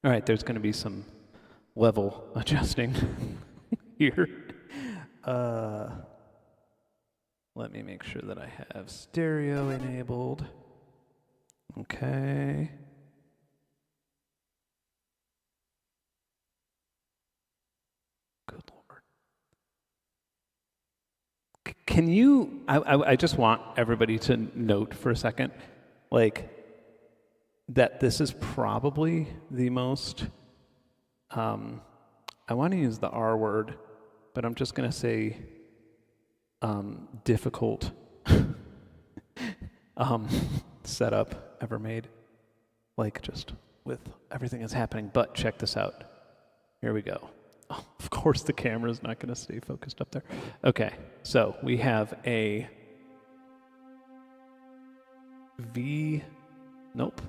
All right, there's going to be some level adjusting here. Let me make sure that I have stereo enabled. Okay. Good Lord. Can you, I just want everybody to note for a second, like, that this is probably the most, I want to use the R word, but I'm just going to say difficult setup ever made, like just with everything that's happening. But check this out. Here we go. Oh, of course the camera's not going to stay focused up there. Okay, so we have a nope.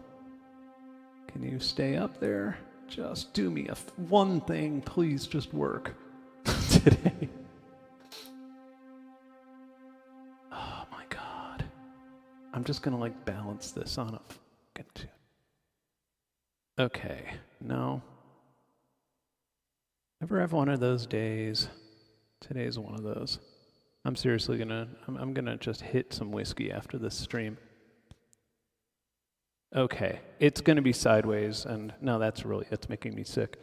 Can you stay up there? Just do me one thing, please just work today. Oh my God. I'm just gonna like balance this on a fucking tune. Okay, no. Ever have one of those days? Today's one of those. I'm seriously I'm gonna just hit some whiskey after this stream. Okay, it's gonna be sideways, and no, it's making me sick.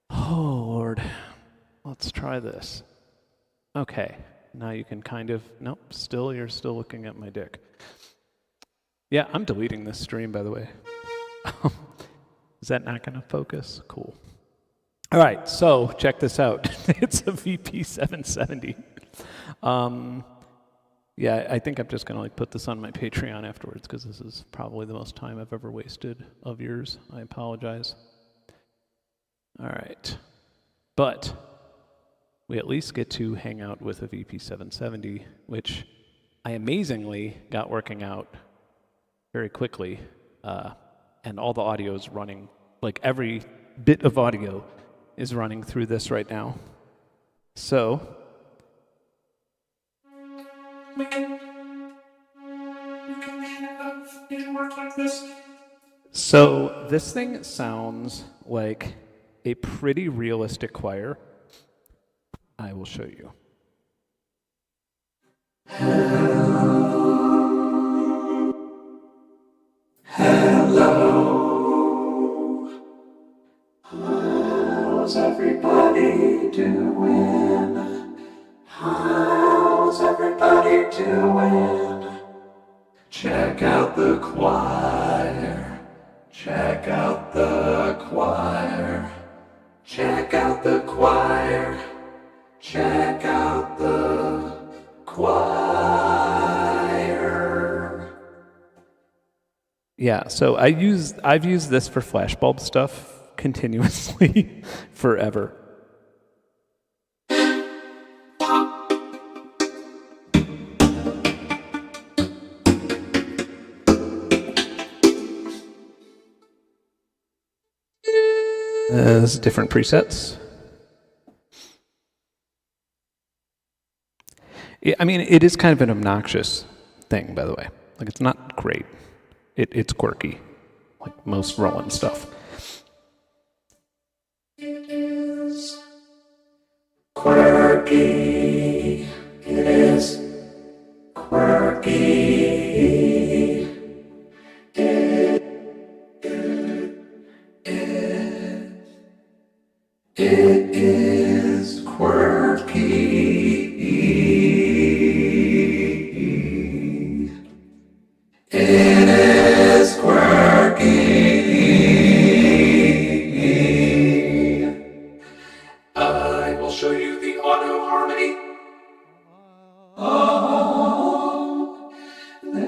Oh, Lord. Let's try this. Okay, now you can kind of, nope, you're still looking at my dick. Yeah, I'm deleting this stream, by the way. Is that not gonna focus? Cool. All right, so check this out. It's a VP 770. Yeah, I think I'm just gonna like put this on my Patreon afterwards because this is probably the most time I've ever wasted of yours. I apologize. All right, but we at least get to hang out with a VP 770, which I amazingly got working out very quickly, and all the audio is running, like every bit of audio is running through this right now. So we can have it work like this. So this thing sounds like a pretty realistic choir. I will show you. Hello. How's everybody doing? How's everybody doing? Check out the choir. Check out the choir. Check out the choir. Check out the choir. Yeah, so I've used this for flashbulb stuff continuously forever. There's different presets. I mean, it is kind of an obnoxious thing, by the way. Like, it's not great. It's quirky, like most Roland stuff. It is quirky. It is quirky. It is quirky. It is quirky. I will show you the auto harmony. Oh, this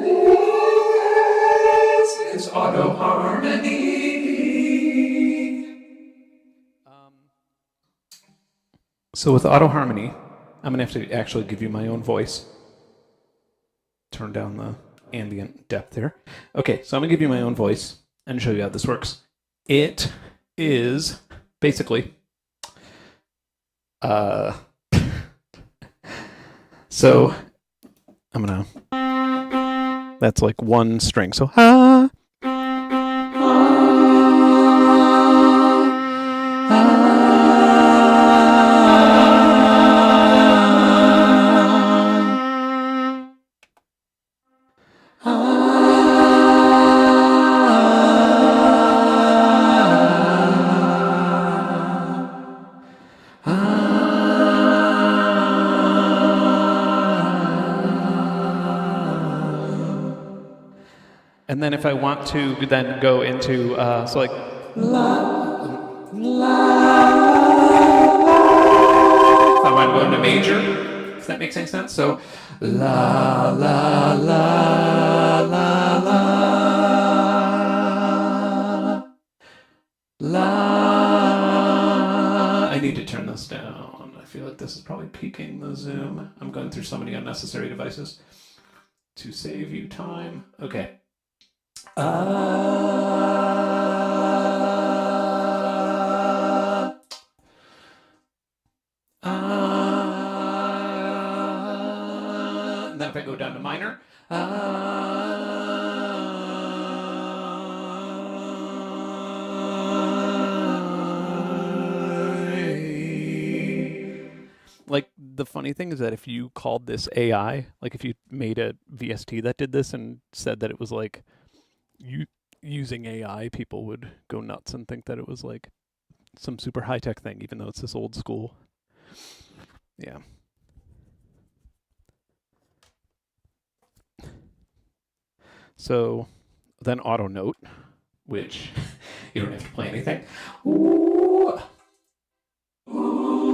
is auto harmony. So with auto harmony, I'm gonna have to actually give you my own voice. Turn down the ambient depth here. Okay, so I'm gonna give you my own voice and show you how this works. It is basically so I'm gonna, that's like one string. So And then if I want to then go into, so like, la, la, I want to go into major, if that makes any sense. So, la, la, la, la, la, la. I need to turn this down. I feel like this is probably peaking the zoom. I'm going through so many unnecessary devices to save you time. Okay. And then if I go down to minor, like the funny thing is that if you called this AI, like if you made a VST that did this and said that it was like you using AI, people would go nuts and think that it was like some super high-tech thing, even though it's this old school. Yeah. So then auto note, which you don't have to play anything. Ooh. Ooh.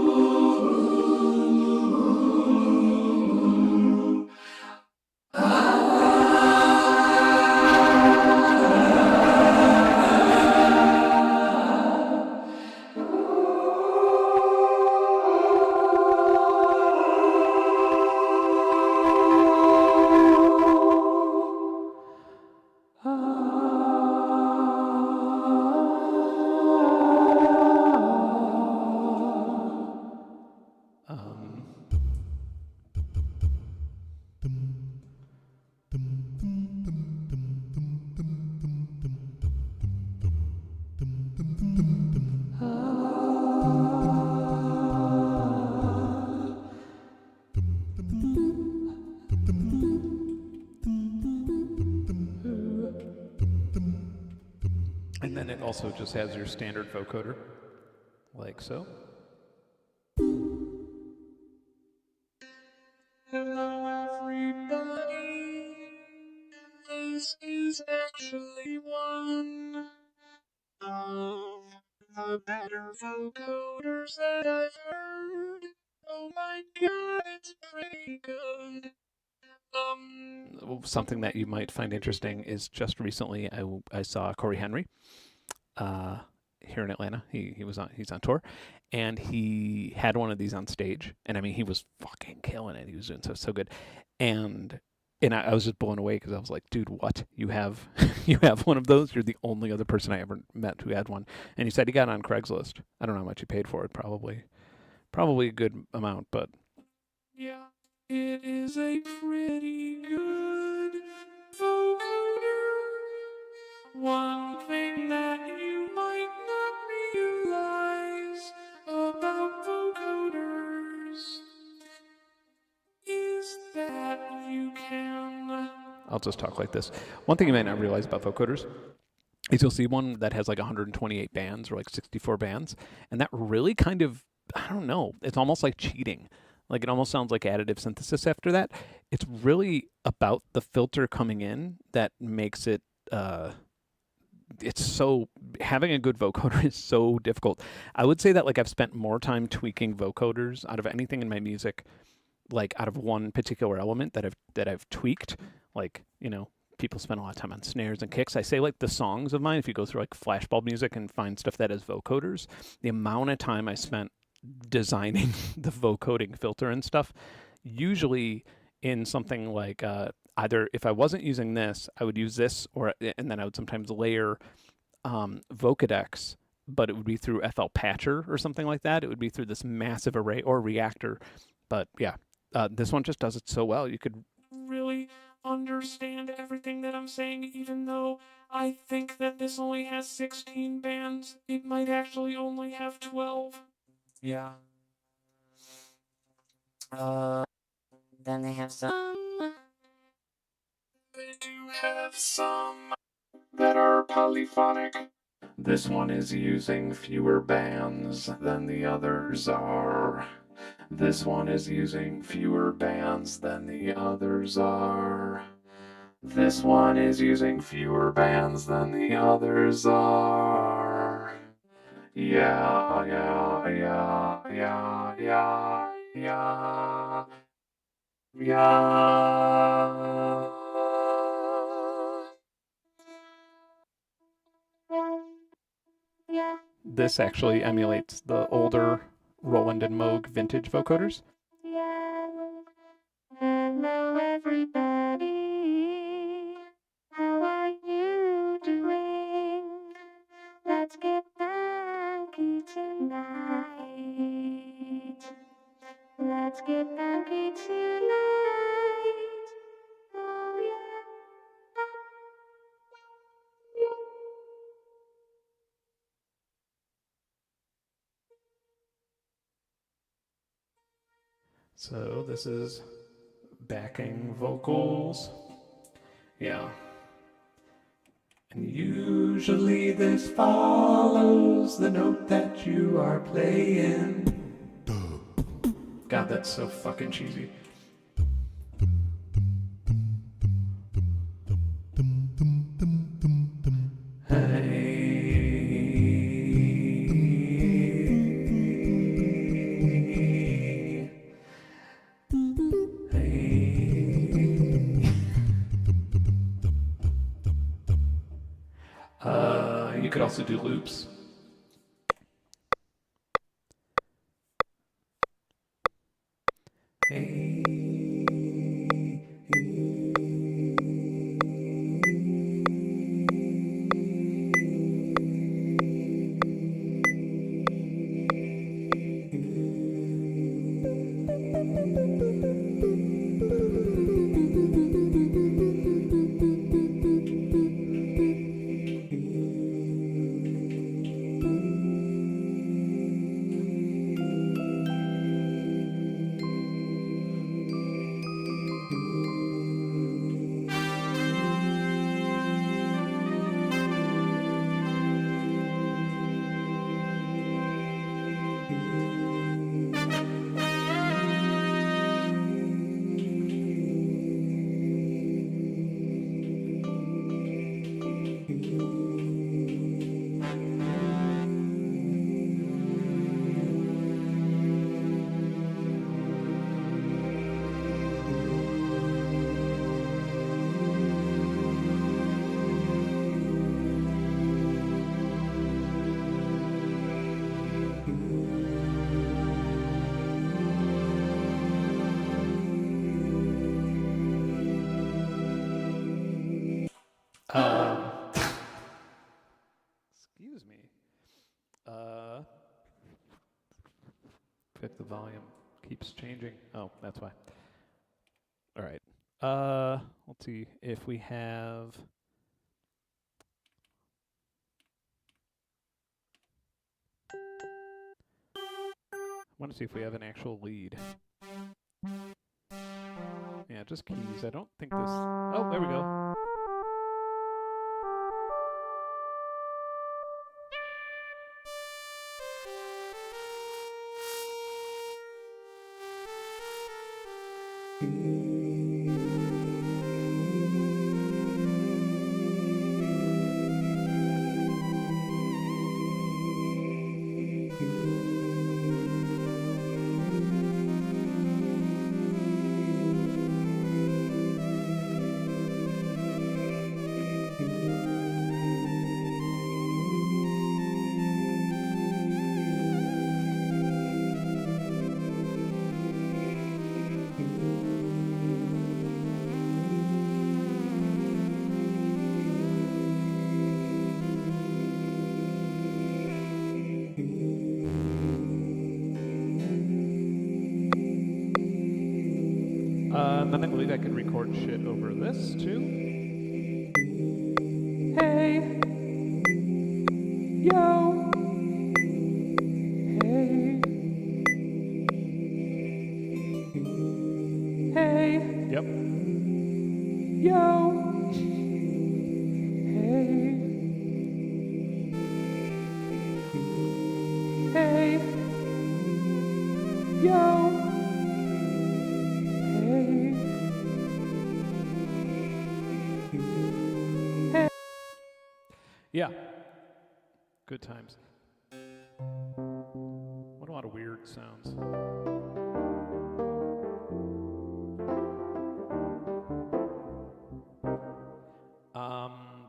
And then it also just has your standard vocoder, like so. Hello, everybody. This is actually one of the better vocoders that I've heard. Oh my god, it's pretty good. Something that you might find interesting is just recently I saw Corey Henry here in Atlanta. He's on tour, and he had one of these on stage, and I mean he was fucking killing it. He was doing so good, and I was just blown away because I was like, dude, what? You have you have one of those? You're the only other person I ever met who had one. And he said he got it on Craigslist. I don't know how much he paid for it. Probably a good amount, but yeah. It is a pretty good vocoder. One thing that you might not realize about vocoders is that you can... I'll just talk like this. One thing you might not realize about vocoders is you'll see one that has like 128 bands or like 64 bands, and that really kind of, I don't know, it's almost like cheating. Like it almost sounds like additive synthesis after that. It's really about the filter coming in that makes it, it's so, having a good vocoder is so difficult. I would say that like I've spent more time tweaking vocoders out of anything in my music, like out of one particular element that I've tweaked. Like, you know, people spend a lot of time on snares and kicks. I say like the songs of mine, if you go through like flashbulb music and find stuff that has vocoders, the amount of time I spent designing the vocoding filter and stuff, usually in something like either if I wasn't using this, I would use this, and then I would sometimes layer Vocodex, but it would be through FL Patcher or something like that. It would be through this massive array or reactor. But yeah, this one just does it so well. You could really understand everything that I'm saying, even though I think that this only has 16 bands. It might actually only have 12. Yeah. Then they have some. They do have some that are polyphonic. This one is using fewer bands than the others are. This one is using fewer bands than the others are. This one is using fewer bands than the others are. Yeah, yeah, yeah, yeah, yeah, yeah, yeah. This actually emulates the older Roland and Moog vintage vocoders. Hello, everybody. How are you doing? Let's get funky tonight. Let's get funky tonight. Oh, yeah. So this is backing vocals. Yeah. And usually this follows the note that you are playing. God, that's so fucking cheesy. You could also do loops. Excuse me. Pick the volume. Keeps changing. Oh, that's why. All right. Let's see if we have. I want to see if we have an actual lead. Yeah, just keys. I don't think this. Oh, there we go. And then I believe I could record shit over this too. Hey, yo, hey, hey, yep, yo, hey, hey, yo. Yeah. Good times. What a lot of weird sounds.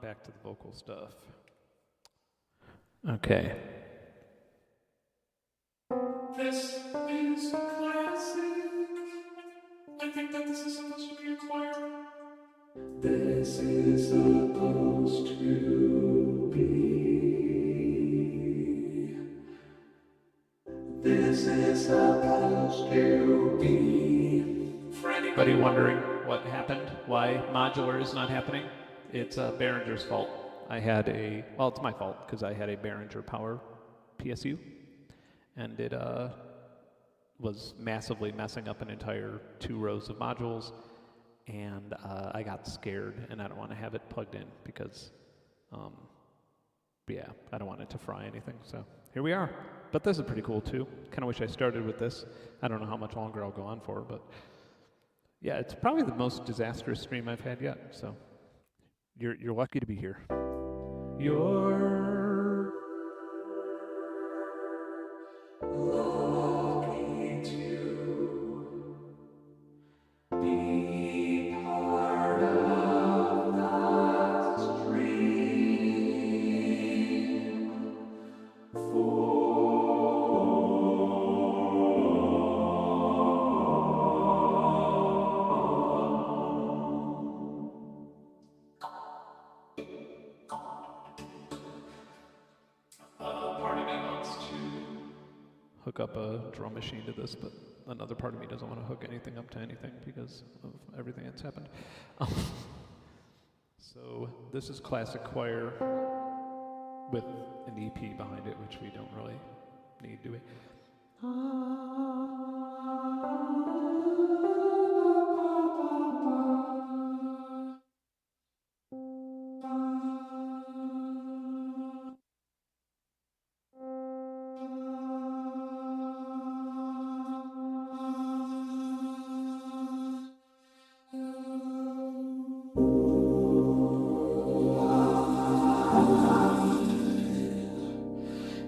Back to the vocal stuff. Okay. This is a classic. I think that this is supposed to be a choir. This is supposed to be. This is supposed to be. For anybody wondering what happened, why modular is not happening, it's Behringer's fault. I had well, it's my fault because I had a Behringer Power PSU, and it was massively messing up an entire 2 rows of modules, and I got scared, and I don't want to have it plugged in because, yeah, I don't want it to fry anything, so here we are. But this is pretty cool too. Kind of wish I started with this. I don't know how much longer I'll go on for, but yeah, it's probably the most disastrous stream I've had yet, so you're lucky to be here. You're lucky to be part of that stream. Part of me wants to hook up a drum machine to this, but another part of me doesn't want to hook anything up to anything because of everything that's happened. So this is classic choir with an EP behind it, which we don't really need, do we?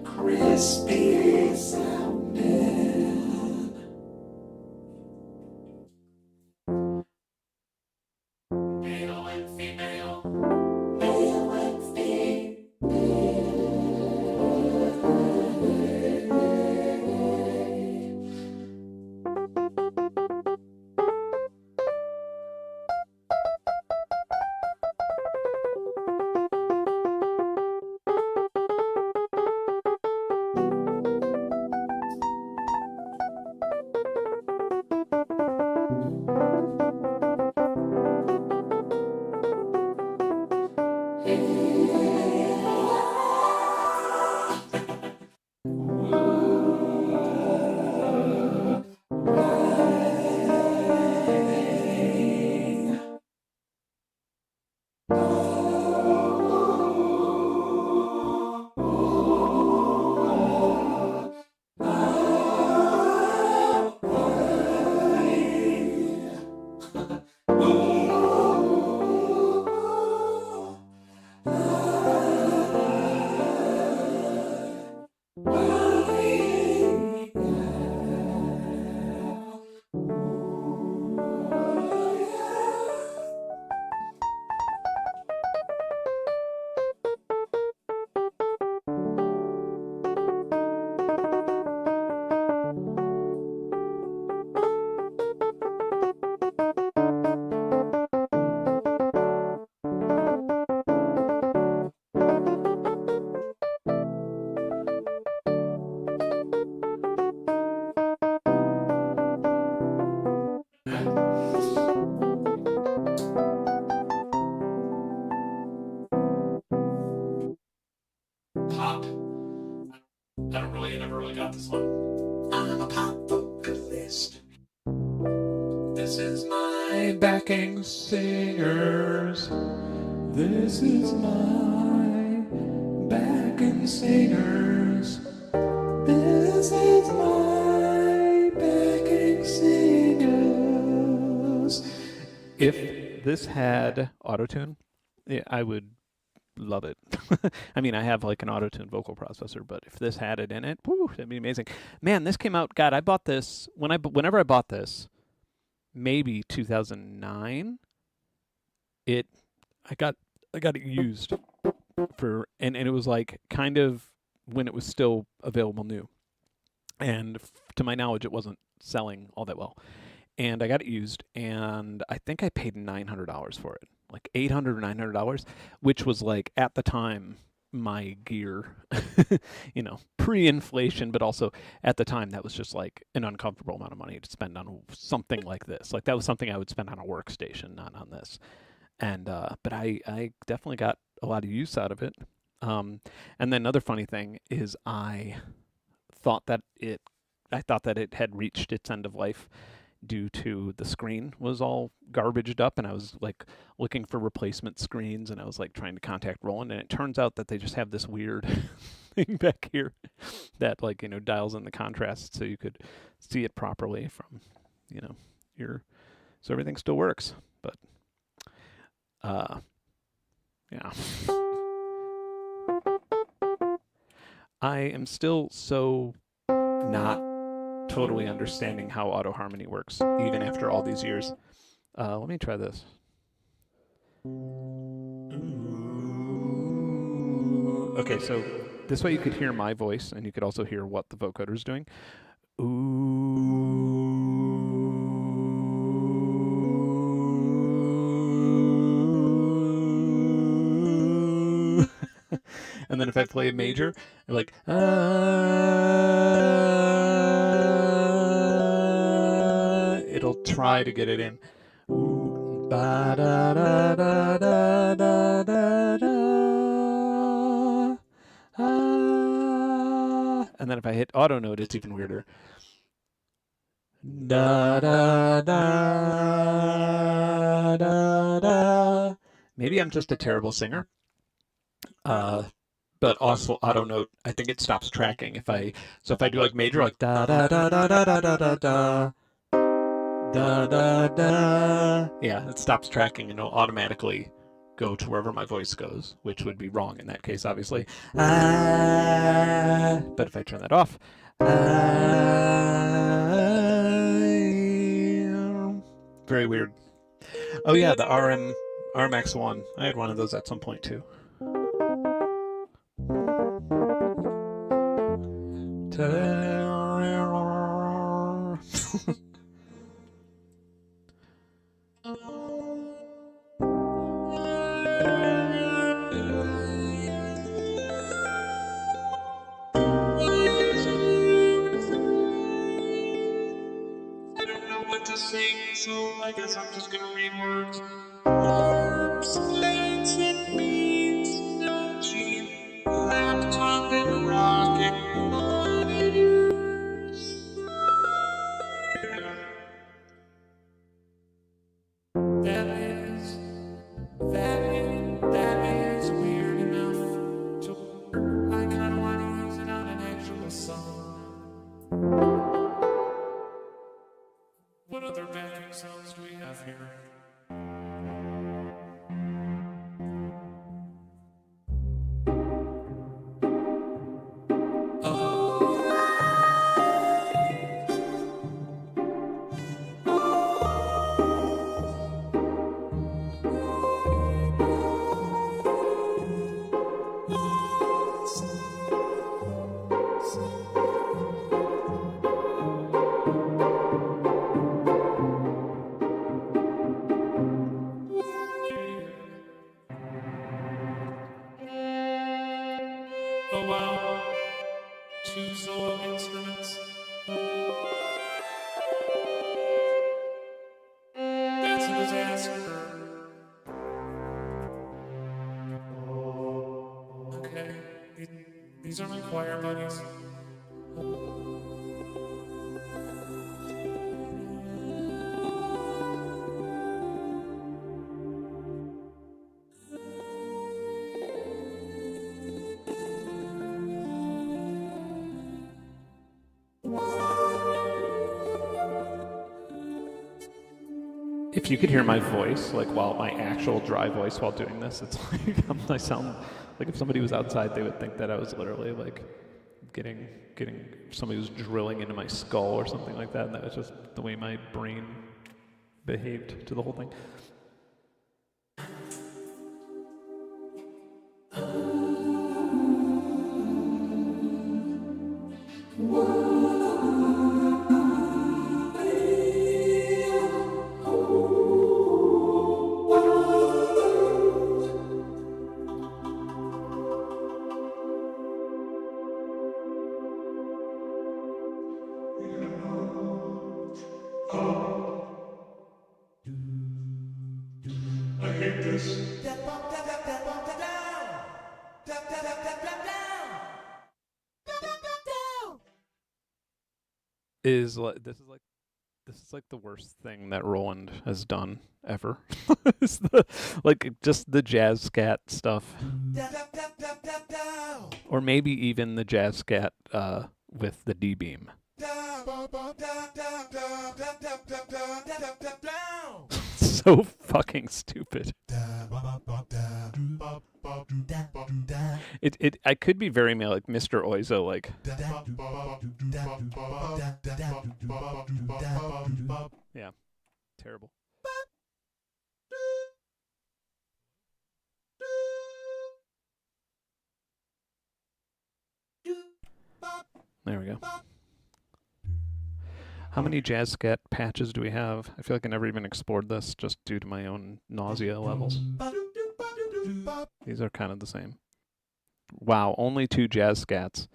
crispy sounding. Male and female. Male and pop. I never really got this one. I'm a pop vocalist. This is my backing singers. This is my backing singers. This is my backing singers. If this had autotune, I would love it. I mean, I have like an auto-tune vocal processor, but if this had it in it, whoo, that'd be amazing. Man, this came out. God, I bought this whenever I bought this, maybe 2009. It I got it used for, and it was like kind of when it was still available new, and to my knowledge, it wasn't selling all that well. And I got it used, and I think I paid $900 for it, like $800 or $900, which was like at the time my gear, pre-inflation, but also at the time that was just like an uncomfortable amount of money to spend on something like this. Like that was something I would spend on a workstation, not on this. And but I definitely got a lot of use out of it. And then another funny thing is thought that it I thought that it had reached its end of life due to the screen was all garbaged up, and I was like looking for replacement screens, and I was like trying to contact Roland, and it turns out that they just have this weird thing back here that like dials in the contrast so you could see it properly from your so everything still works, but yeah. I am still so not totally understanding how auto harmony works, even after all these years. Let me try this. Okay, so this way you could hear my voice, and you could also hear what the vocoder is doing. And then if I play a major, I'm like, it'll try to get it in. Ba da da da da da da da. And then if I hit auto note, it's even weirder. Da da da da da. Maybe I'm just a terrible singer. But also auto note, I think it stops tracking if I do like major, like da da da da da da da da da da da da. Yeah, it stops tracking and it'll automatically go to wherever my voice goes, which would be wrong in that case, obviously. But if I turn that off, very weird. Oh yeah, the RMX1. I had one of those at some point too. I don't know what to sing, so I guess I'm just gonna read words. Arms, legs, and beans, no G, laptop and rocket monitors. That is weird enough to I kinda wanna use it on an actual song. What other backing sounds do we have here? Oh wow, 2 solo instruments. That's a disaster. Okay, these are my choir buddies. If you could hear my voice, like while my actual dry voice while doing this, it's like I sound like if somebody was outside, they would think that I was literally like getting somebody was drilling into my skull or something like that, and that was just the way my brain behaved to the whole thing. I hate this. This is like the worst thing that Roland has done ever. It's like just the jazz scat stuff, or maybe even the jazz scat with the D beam. So fucking stupid. I could be very male, like Mr. Oizo, like. Yeah, terrible. There we go. How many jazz scat patches do we have? I feel like I never even explored this just due to my own nausea levels. These are kind of the same. Wow, only 2 jazz scats.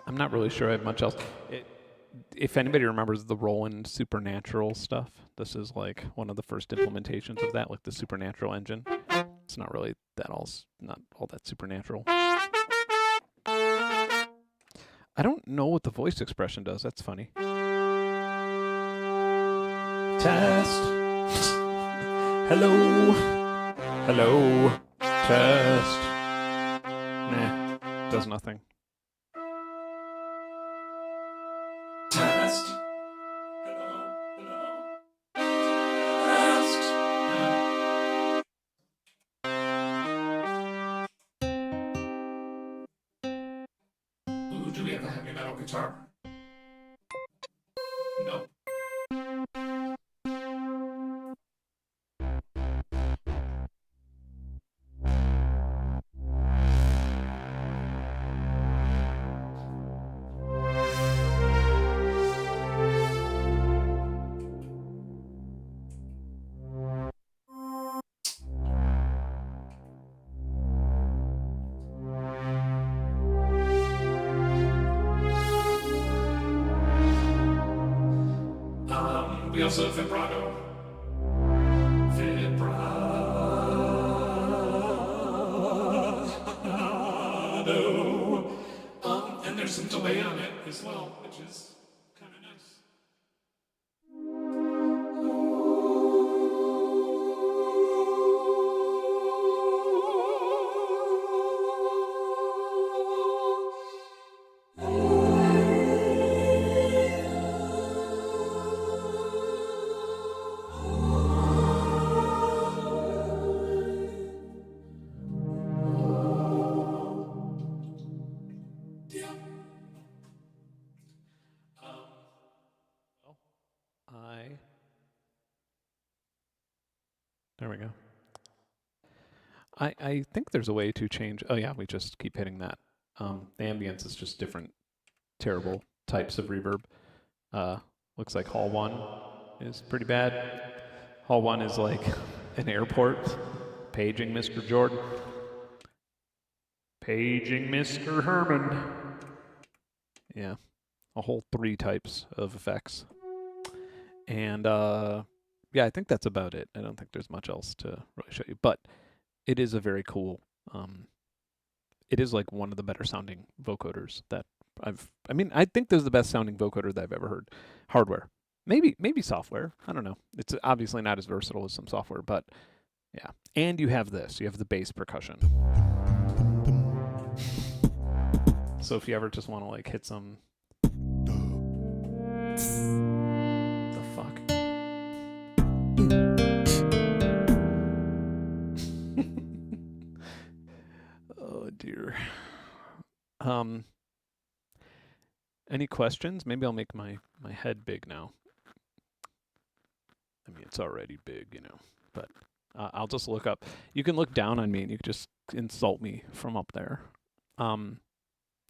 I'm not really sure I have much else. If anybody remembers the Roland Supernatural stuff, this is like one of the first implementations of that, like the Supernatural engine. It's not really not all that supernatural. I don't know what the voice expression does. That's funny. Test. Hello. Hello. Test. Nah, does nothing. Test. Hello. Test. Ooh, do we have a heavy metal guitar? No. We also have vibrato. Vibrato. And there's some delay on it as well, which is kind of nice. There we go. I think there's a way to change. Oh yeah, we just keep hitting that. The ambience is just different terrible types of reverb. Looks like Hall 1 is pretty bad. Hall 1 is like an airport. Paging Mr. Jordan. Paging Mr. Herman. Yeah, a whole 3 types of effects. And yeah, I think that's about it. I don't think there's much else to really show you, but it is a very cool. It is like one of the better sounding vocoders that I mean, I think this is the best sounding vocoder that I've ever heard. Hardware, maybe software. I don't know. It's obviously not as versatile as some software, but yeah. And you have this. You have the bass percussion. So if you ever just want to like hit some. The fuck. Oh dear. Any questions? Maybe I'll make my head big now. I mean, it's already big, you know, but I'll just look up. You can look down on me and you can just insult me from up there.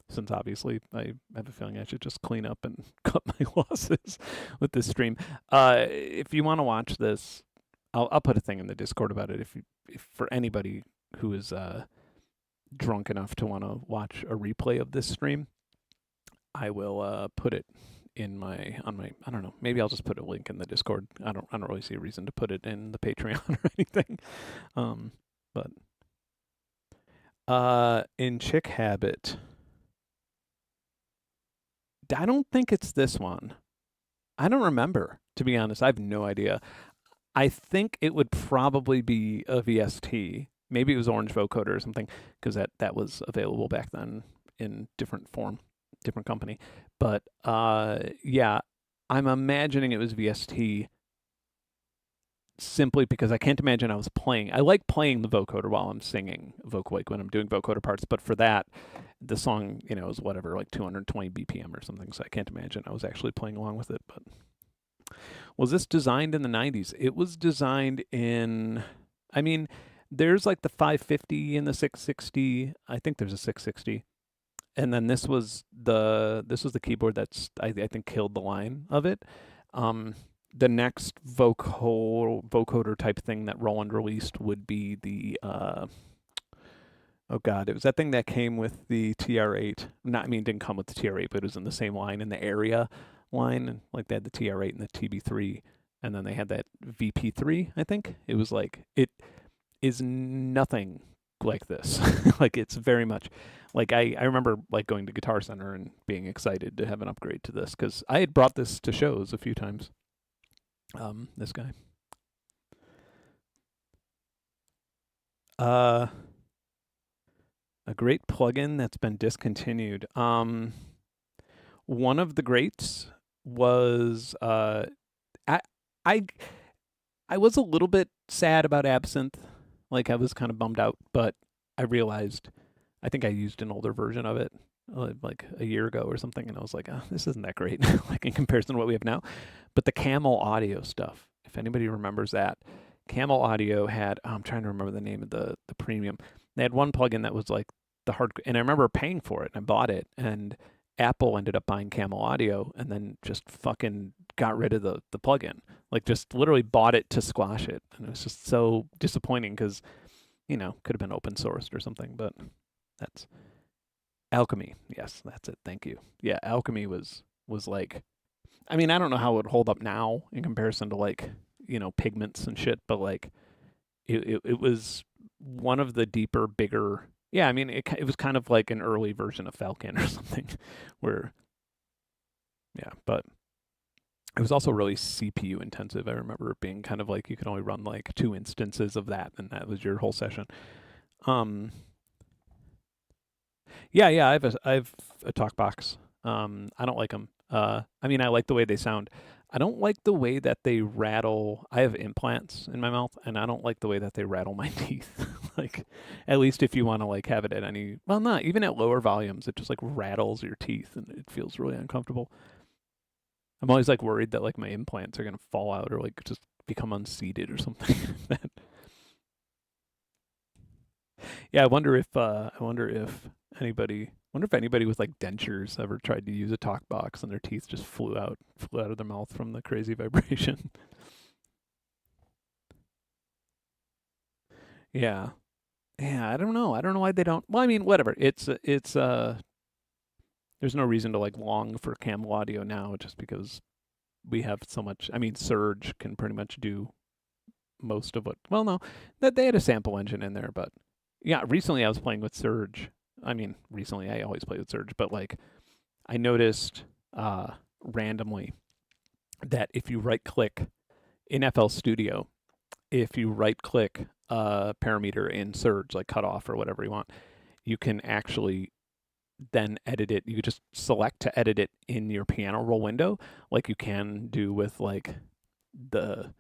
Since obviously I have a feeling I should just clean up and cut my losses with this stream. If you want to watch this, I'll put a thing in the Discord about it. If for anybody who is drunk enough to want to watch a replay of this stream, I will put it in I don't know, maybe I'll just put a link in the Discord. I don't really see a reason to put it in the Patreon or anything. But in Chick Habit, I don't think it's this one. I don't remember, to be honest. I have no idea. I think it would probably be a VST. Maybe it was Orange Vocoder or something, because that was available back then in different form, different company. But yeah, I'm imagining it was VST simply because I can't imagine I was playing. I like playing the vocoder while I'm singing like when I'm doing vocoder parts, but for that, the song, you know, is whatever, like 220 BPM or something, so I can't imagine I was actually playing along with it. But was this designed in the 90s? It was designed in, I mean, there's like the 550 and the 660. I think there's a 660. And then this was the keyboard that's I think killed the line of it. The next vocoder type thing that Roland released would be the oh god, it was that thing that came with the TR8. Not, I mean, it didn't come with the TR8, but it was in the same line, in the area line. Like they had the TR8 and the TB3, and then they had that VP3. I think it was like, it is nothing like this. Like, it's very much like I remember like going to Guitar Center and being excited to have an upgrade to this because I had brought this to shows a few times. This guy. A great plugin that's been discontinued. One of the greats was I was a little bit sad about Absinthe. Like, I was kind of bummed out, but I realized I think I used an older version of it like a year ago or something, and I was like, oh, this isn't that great like in comparison to what we have now. But the Camel Audio stuff, if anybody remembers that, Camel Audio had, I'm trying to remember the name of the premium. They had one plugin that was like the hard, and I remember paying for it, and I bought it, and Apple ended up buying Camel Audio and then just fucking got rid of the plugin. Like, just literally bought it to squash it. And it was just so disappointing because, you know, could have been open sourced or something, but that's Alchemy. Yes, that's it. Thank you. Yeah, Alchemy was like, I mean, I don't know how it would hold up now in comparison to, like, you know, Pigments and shit, but like it was one of the deeper, bigger, yeah, I mean, it was kind of like an early version of Falcon or something where, yeah, but it was also really CPU intensive. I remember it being kind of like you could only run like 2 instances of that, and that was your whole session. Yeah, I have a talk box. I don't like them. I mean, I like the way they sound. I don't like the way that they rattle. I have implants in my mouth, and I don't like the way that they rattle my teeth. Like, at least if you want to like have it at any, well, not even at lower volumes, it just like rattles your teeth, and it feels really uncomfortable. I'm always like worried that like my implants are gonna fall out or like just become unseated or something. Yeah, I wonder if anybody with like dentures ever tried to use a talk box and their teeth just flew out of their mouth from the crazy vibration. Yeah. Yeah, I don't know. I don't know why they don't. Well, I mean, whatever. It's there's no reason to like long for Camel Audio now just because we have so much. I mean, Surge can pretty much do most of what. Well, no, that they had a sample engine in there, but yeah, recently I was playing with Surge. I mean, recently I always play with Surge, but like I noticed randomly that if you right click in FL Studio, if you right click a parameter in Surge, like cutoff or whatever you want, you can actually then edit it. You just select to edit it in your piano roll window, like you can do with like the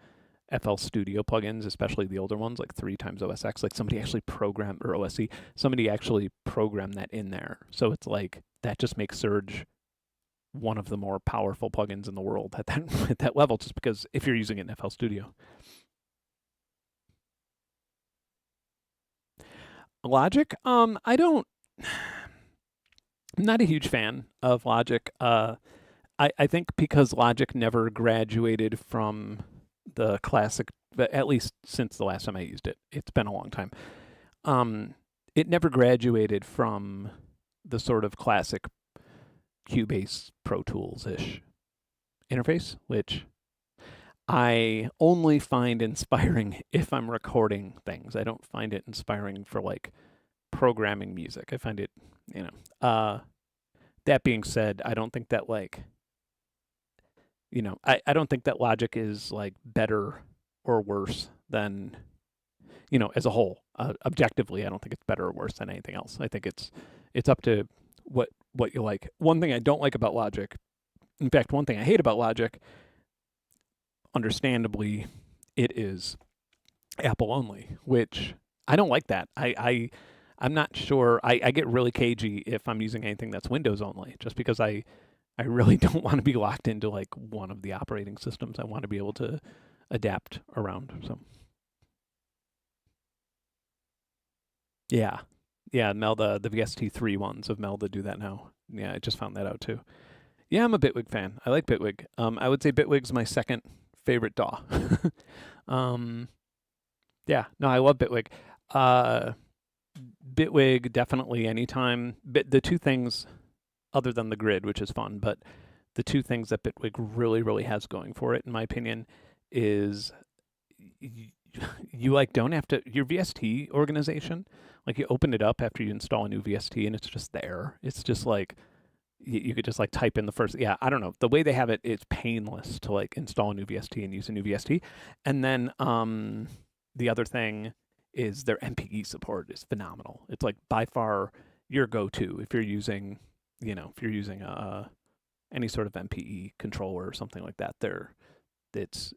FL Studio plugins, especially the older ones, like 3 times OSX. Like somebody actually programmed, or OSC, somebody actually programmed that in there. So it's like that just makes Surge one of the more powerful plugins in the world at that at that level, just because if you're using it in FL Studio. Logic, I don't. I'm not a huge fan of Logic. I think because Logic never graduated from the classic, at least since the last time I used it. It's been a long time. It never graduated from the sort of classic Cubase Pro Tools-ish interface, which I only find inspiring if I'm recording things. I don't find it inspiring for like programming music. I find it, that being said, I don't think that like, I don't think that Logic is like better or worse than, as a whole. Objectively, I don't think it's better or worse than anything else. I think it's up to what you like. One thing I don't like about Logic, in fact, one thing I hate about Logic, understandably, it is Apple only, which I don't like that. I'm not sure. I get really cagey if I'm using anything that's Windows only, just because I really don't want to be locked into like one of the operating systems. I want to be able to adapt around. So yeah, Melda, the VST3 ones of Melda do that now. Yeah, I just found that out too. Yeah, I'm a Bitwig fan. I like Bitwig. I would say Bitwig's my second favorite DAW. Yeah, no, I love Bitwig. Bitwig, definitely anytime. The two things, other than the grid, which is fun, but the two things that Bitwig really, really has going for it, in my opinion, is you like don't have to, your VST organization, like you open it up after you install a new VST and it's just there. It's just like, you could just like type in the first, I don't know. The way they have it, it's painless to like install a new VST and use a new VST. And then the other thing is their MPE support is phenomenal. It's like by far your go-to if you're using, any sort of MPE controller or something like that. It's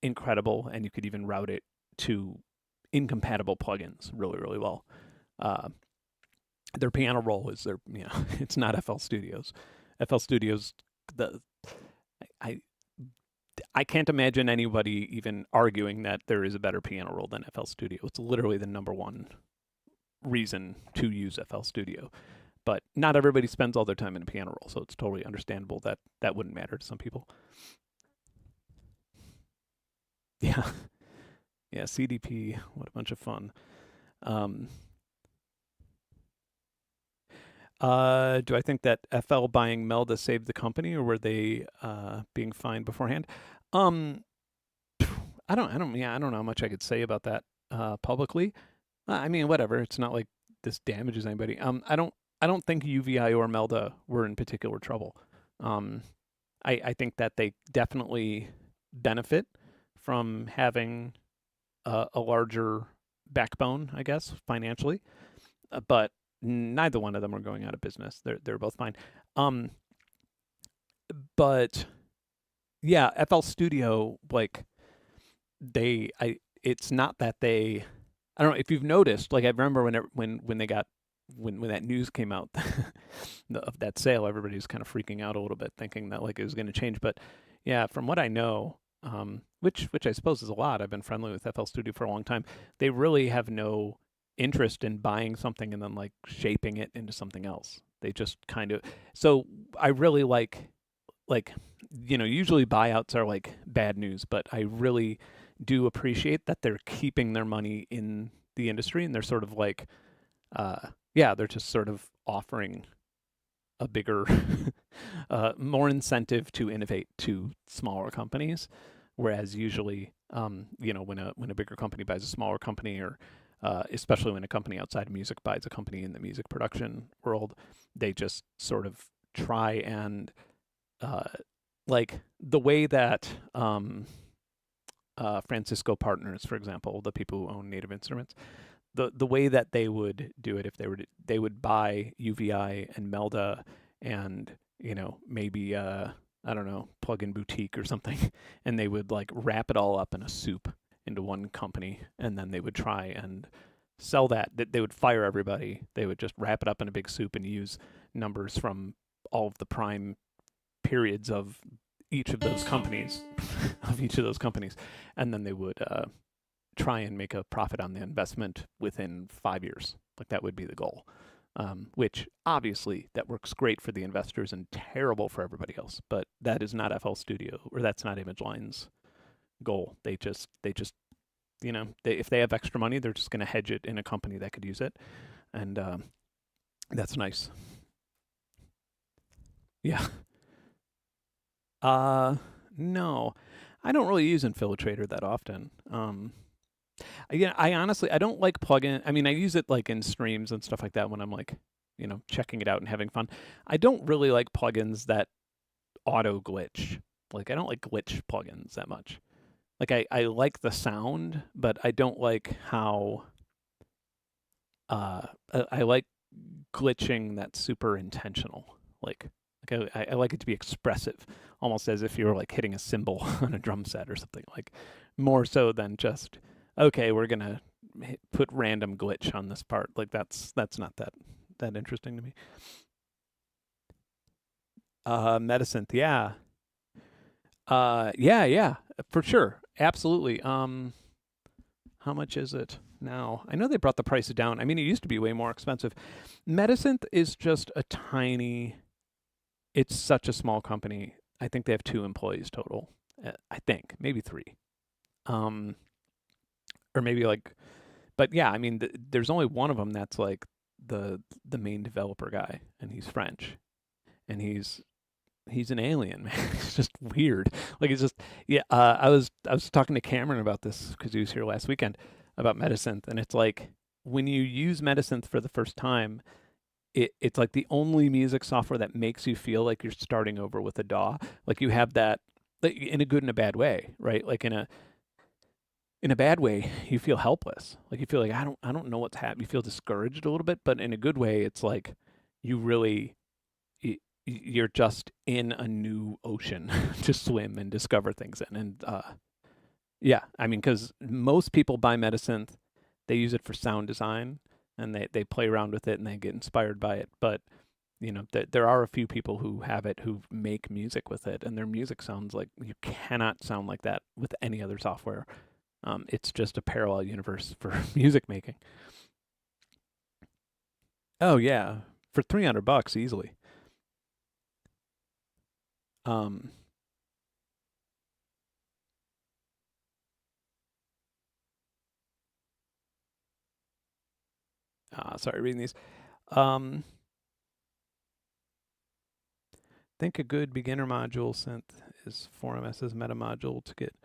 incredible, and you could even route it to incompatible plugins really, really well. Their piano roll is it's not FL Studios. FL Studios, I can't imagine anybody even arguing that there is a better piano roll than FL Studio. It's literally the number one reason to use FL Studio. But not everybody spends all their time in a piano roll, so it's totally understandable that that wouldn't matter to some people. Yeah. Yeah, CDP, what a bunch of fun. Do I think that FL buying Melda saved the company, or were they being fined beforehand? I don't know how much I could say about that publicly. I mean, whatever. It's not like this damages anybody. I don't think UVI or Melda were in particular trouble. I think that they definitely benefit from having a larger backbone, I guess, financially, but neither one of them are going out of business. They're both fine. But yeah, FL Studio, like it's not that they, I don't know if you've noticed, like I remember when that news came out of that sale, everybody was kind of freaking out a little bit, thinking that like it was going to change. But yeah, from what I know, which I suppose is a lot. I've been friendly with FL Studio for a long time. They really have no interest in buying something and then like shaping it into something else. They just kind of, so I really like usually buyouts are like bad news, but I really do appreciate that they're keeping their money in the industry, and they're sort of like they're just sort of offering a bigger, more incentive to innovate to smaller companies, whereas usually, when a bigger company buys a smaller company, or especially when a company outside of music buys a company in the music production world, they just sort of try and like the way that Francisco Partners, for example, the people who own Native Instruments, the way that they would do it, if they would buy UVI and Melda and maybe I don't know, Plug-in Boutique or something, and they would like wrap it all up in a soup into one company, and then they would try and sell that. They would fire everybody. They would just wrap it up in a big soup and use numbers from all of the prime periods of each of those companies, and then they would try and make a profit on the investment within 5 years. Like that would be the goal. Which obviously that works great for the investors and terrible for everybody else. But that is not FL Studio, or that's not ImageLine's goal. They just if they have extra money, they're just going to hedge it in a company that could use it, and that's nice. Yeah. No, I don't really use Infiltrator that often. I honestly, I don't like plugin. I mean, I use it like in streams and stuff like that when I'm like, checking it out and having fun. I don't really like plugins that auto glitch. Like, I don't like glitch plugins that much. Like, I like the sound, but I don't like how, I like glitching that's super intentional. Like I like it to be expressive, almost as if you were like hitting a cymbal on a drum set or something, like more so than just, okay, we're gonna put random glitch on this part. Like that's not that interesting to me. Metasynth, yeah. Yeah, for sure. Absolutely. How much is it now? I know they brought the price down. I mean, it used to be way more expensive. Metasynth is just it's such a small company. I think they have 2 employees total. I think maybe 3. Or maybe like, but yeah, I mean, there's only one of them that's like the main developer guy, and he's French, and he's an alien, man. It's just weird. Like it's just, yeah. I was talking to Cameron about this because he was here last weekend about Metasynth, and it's like when you use Metasynth for the first time, it's like the only music software that makes you feel like you're starting over with a DAW. Like you have that, like, in a good and a bad way, right? Like in a bad way, you feel helpless. Like you feel like I don't know what's happening. You feel discouraged a little bit, but in a good way, it's like you really you're just in a new ocean to swim and discover things in. And yeah, I mean, because most people buy Metasynth, they use it for sound design, and they play around with it and they get inspired by it. But there are a few people who have it who make music with it, and their music sounds like you cannot sound like that with any other software. It's just a parallel universe for music making. Oh yeah, for $300 easily. Sorry, reading these. Think a good beginner module synth is 4MS's meta module to get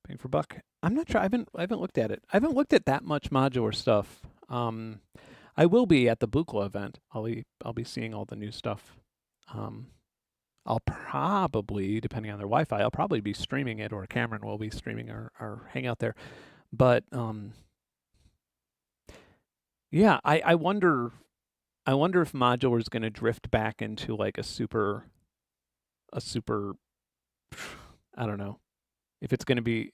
bang for buck. I'm not sure. I haven't looked at it. I haven't looked at that much modular stuff. I will be at the Buchla event. I'll be seeing all the new stuff. I'll probably, depending on their Wi-Fi, I'll probably be streaming it, or Cameron will be streaming our hangout there. But yeah, I wonder if modular is going to drift back into like a super, I don't know, if it's going to be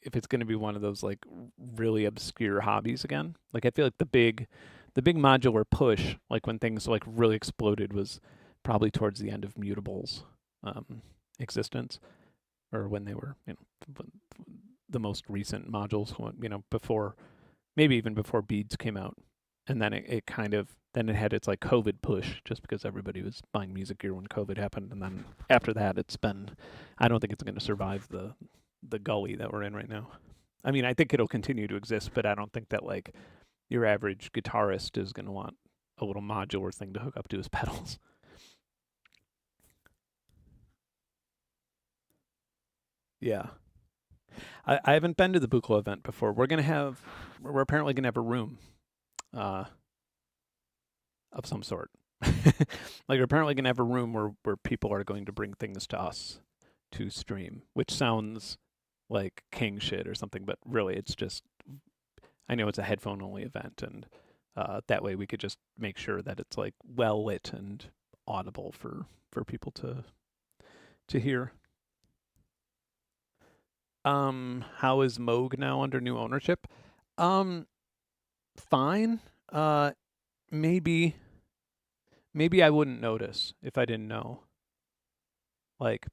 one of those like really obscure hobbies again. Like I feel like the big modular push, like when things like really exploded, was probably towards the end of Mutable's existence, or when they were, the most recent modules, before, maybe even before Beads came out. And then it had its like COVID push, just because everybody was buying music gear when COVID happened. And then after that, I don't think it's going to survive the gully that we're in right now. I mean, I think it'll continue to exist, but I don't think that like your average guitarist is going to want a little modular thing to hook up to his pedals. Yeah. I haven't been to the Buchla event before. We're apparently gonna have a room uh, of some sort. Like we're apparently gonna have a room where people are going to bring things to us to stream, which sounds like king shit or something, but really it's just I know it's a headphone only event, and that way we could just make sure that it's like well lit and audible for people to hear. How is Moog now under new ownership? Um, Fine. Maybe I wouldn't notice if I didn't know. Like,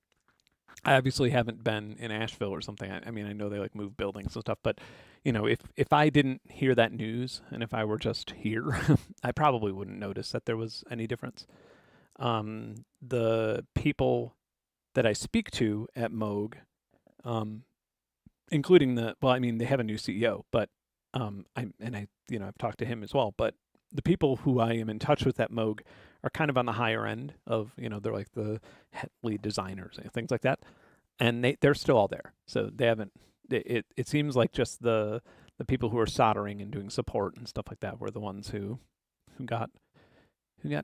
I obviously haven't been in Asheville or something. I mean, I know they like move buildings and stuff, but if I didn't hear that news and if I were just here, I probably wouldn't notice that there was any difference. The people that I speak to at Moog, um, including I mean, they have a new CEO, but I've talked to him as well, but the people who I am in touch with at Moog are kind of on the higher end of, they're like the lead designers and things like that, and they're still all there. So they haven't. It seems like just the people who are soldering and doing support and stuff like that were the ones who got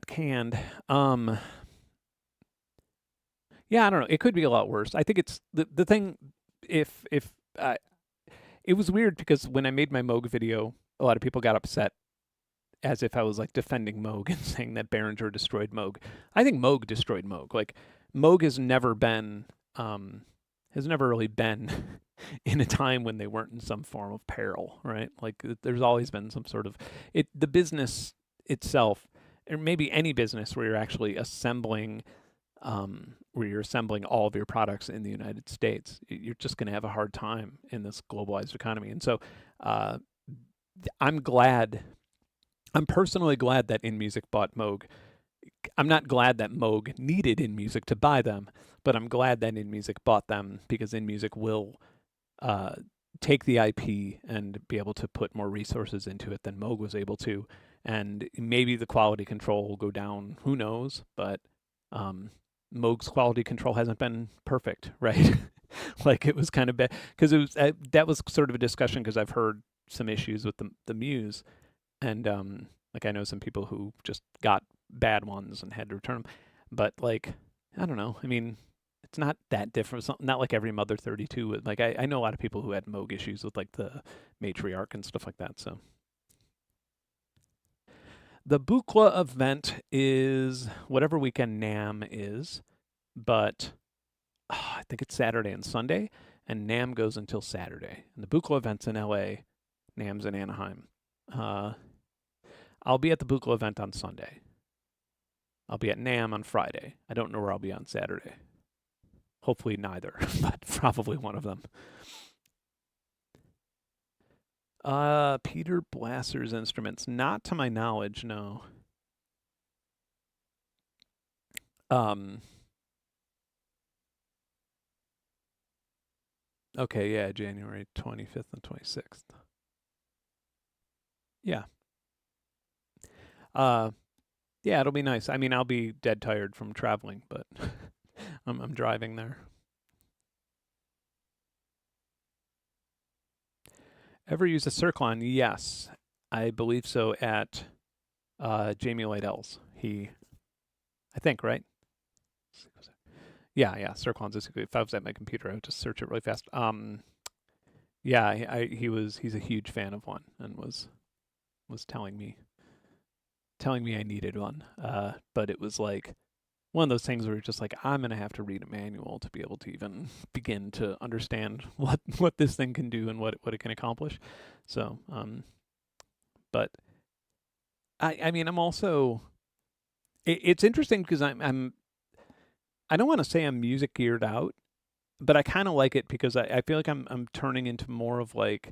canned. Yeah, I don't know. It could be a lot worse. I think it's the thing. If it was weird because when I made my Moog video, a lot of people got upset as if I was like defending Moog and saying that Behringer destroyed Moog. I think Moog destroyed Moog. Like Moog has never really been in a time when they weren't in some form of peril, right? Like there's always been some sort of the business itself, or maybe any business where you're actually assembling all of your products in the United States, you're just going to have a hard time in this globalized economy. And so I'm personally glad that InMusic bought Moog. I'm not glad that Moog needed InMusic to buy them, but I'm glad that InMusic bought them because InMusic will take the IP and be able to put more resources into it than Moog was able to. And maybe the quality control will go down. Who knows? But Moog's quality control hasn't been perfect, right? Like it was kind of bad because it was that was sort of a discussion because I've heard some issues with the Muse, and like I know some people who just got bad ones and had to return them, but like I don't know. I mean, it's not that different. It's not like every Mother 32. Like I know a lot of people who had Moog issues with like the matriarch and stuff like that. So. The Buchla event is whatever weekend NAMM is, but I think it's Saturday and Sunday, and NAMM goes until Saturday. And the Buchla event's in LA, NAMM's in Anaheim. I'll be at the Buchla event on Sunday. I'll be at NAMM on Friday. I don't know where I'll be on Saturday. Hopefully neither, but probably one of them. Peter Blasser's instruments. Not to my knowledge, no. Okay, yeah, January 25th and 26th. Yeah. Yeah, it'll be nice. I mean, I'll be dead tired from traveling, but I'm driving there. Ever use a Circlon? Yes, I believe so at Jamie Lydell's. I think, right? Yeah, Circlon's if I was at my computer, I would just search it really fast. Yeah, he's a huge fan of one and was telling me I needed one. But it was like one of those things where it's just like I'm gonna have to read a manual to be able to even begin to understand what this thing can do and what it can accomplish. So, but I mean I'm also it's interesting because I don't want to say I'm music geared out, but I kind of like it because I feel like I'm turning into more of like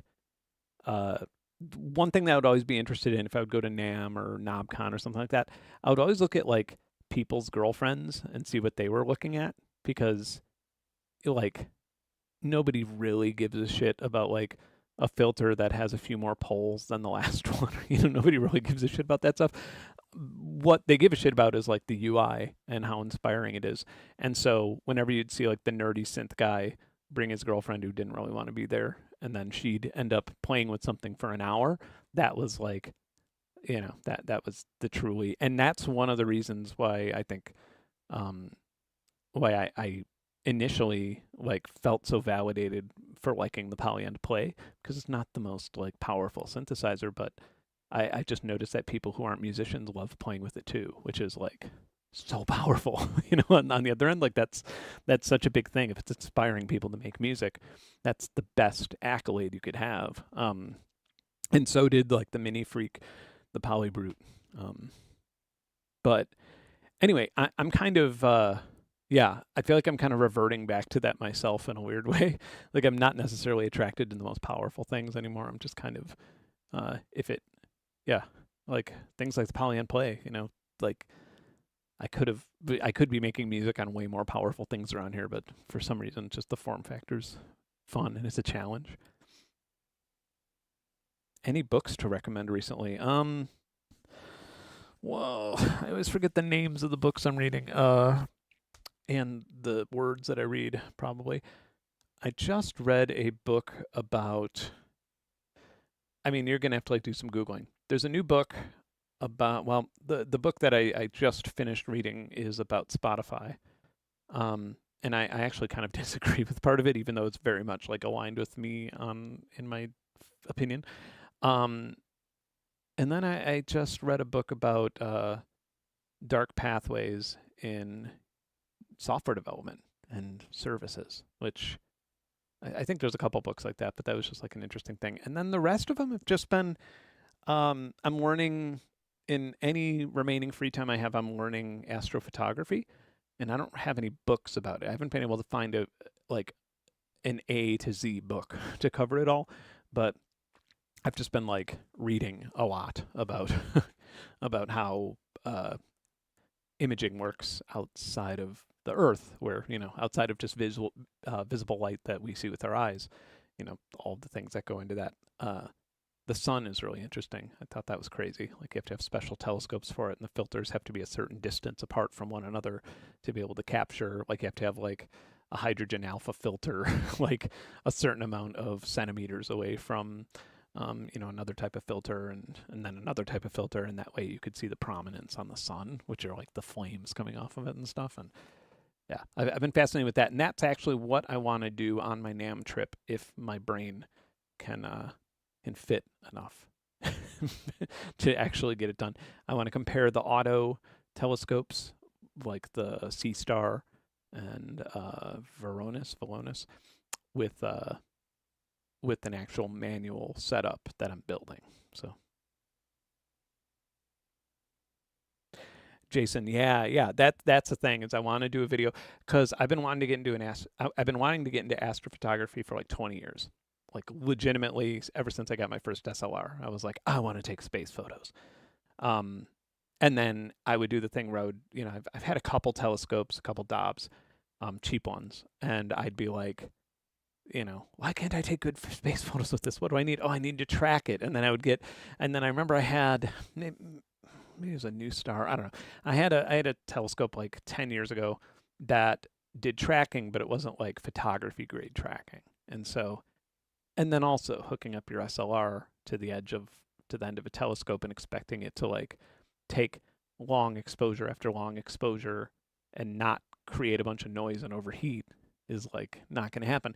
one thing that I would always be interested in if I would go to NAMM or KnobCon or something like that. I would always look at like people's girlfriends and see what they were looking at because like nobody really gives a shit about like a filter that has a few more poles than the last one. Nobody really gives a shit about that stuff. What they give a shit about is like the UI and how inspiring it is. And so whenever you'd see like the nerdy synth guy bring his girlfriend who didn't really want to be there, and then she'd end up playing with something for an hour. That was like, that was the truly, and that's one of the reasons why I think, why I initially like felt so validated for liking the Polyend Play, because it's not the most like powerful synthesizer, but I just noticed that people who aren't musicians love playing with it too, which is like so powerful. On the other end, like that's such a big thing. If it's inspiring people to make music, that's the best accolade you could have. And so did like the Mini Freak, the Polybrute. But anyway, I'm kind of I feel like I'm kind of reverting back to that myself in a weird way. Like I'm not necessarily attracted to the most powerful things anymore. I'm just kind of like things like the Polyend Play, like I could be making music on way more powerful things around here, but for some reason just the form factor's fun and it's a challenge. Any books to recommend recently? Whoa, I always forget the names of the books I'm reading. And the words that I read, probably. I just read a book about, you're going to have to like do some Googling. There's a new book about, the book that I just finished reading is about Spotify. And I actually kind of disagree with part of it, even though it's very much like aligned with me in my opinion. And then I just read a book about dark pathways in software development and services, which I think there's a couple books like that, but that was just like an interesting thing. And then the rest of them have just been, I'm learning in any remaining free time I have, I'm learning astrophotography, and I don't have any books about it. I haven't been able to find an A to Z book to cover it all, but I've just been like reading a lot about about how imaging works outside of the Earth, where outside of just visible light that we see with our eyes, all the things that go into that. The sun is really interesting. I thought that was crazy. Like you have to have special telescopes for it, and the filters have to be a certain distance apart from one another to be able to capture. Like you have to have like a hydrogen alpha filter, like a certain amount of centimeters away from another type of filter and then another type of filter, and that way you could see the prominence on the sun, which are like the flames coming off of it and stuff. And yeah, I've been fascinated with that, and that's actually what I want to do on my NAMM trip if my brain can fit enough to actually get it done. I want to compare the auto telescopes like the C-Star and Voronus with an actual manual setup that I'm building. So, Jason, yeah, that's the thing is I want to do a video because I've been wanting to get into astrophotography for like 20 years, like legitimately ever since I got my first SLR. I was like, I want to take space photos, and then I would do the thing where I would, I've had a couple telescopes, a couple Dobbs, cheap ones, and I'd be like, why can't I take good space photos with this? What do I need? Oh, I need to track it. And then I remember I had, maybe it was a New Star. I don't know. I had a telescope like 10 years ago that did tracking, but it wasn't like photography grade tracking. And then also hooking up your SLR to the end of a telescope and expecting it to like take long exposure after long exposure and not create a bunch of noise and overheat is like not going to happen.